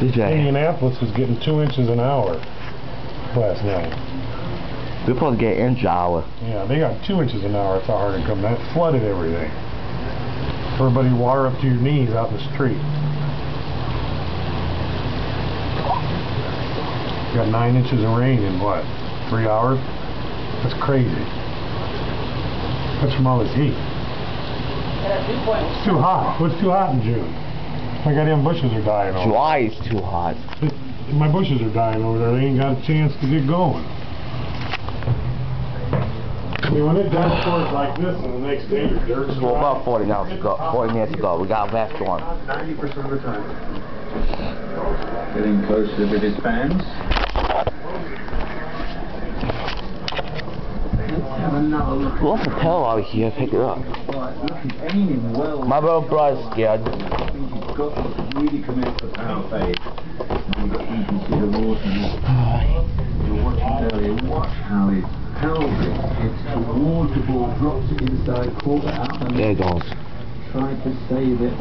Indianapolis was getting 2 inches an hour last night. We're supposed to get an inch an hour. Yeah, they got 2 inches an hour. That's how hard it come. That flooded everything. Everybody water up to your knees out in the street. Got 9 inches of rain in what? 3 hours? That's crazy. That's from all this heat. It's too hot. What's too hot in June? My goddamn bushes are dying over there. July is too hot. My bushes are dying over there. They ain't got a chance to get going. I mean, when it does stores like this and the next day the dirt's Well, about 40 minutes to go. 40 minutes to go. We got a left one. 90% of the time. Getting closer with his fans. Let's have another look. What's the tail out here? Pick it up. Aiming well. My little brother's scared. I think you've got to really commit to power fade. You can see the water. You're watching earlier. Watch how his pelvis hits towards the ball, drops it inside, caught it out, and there it goes. tried to save it.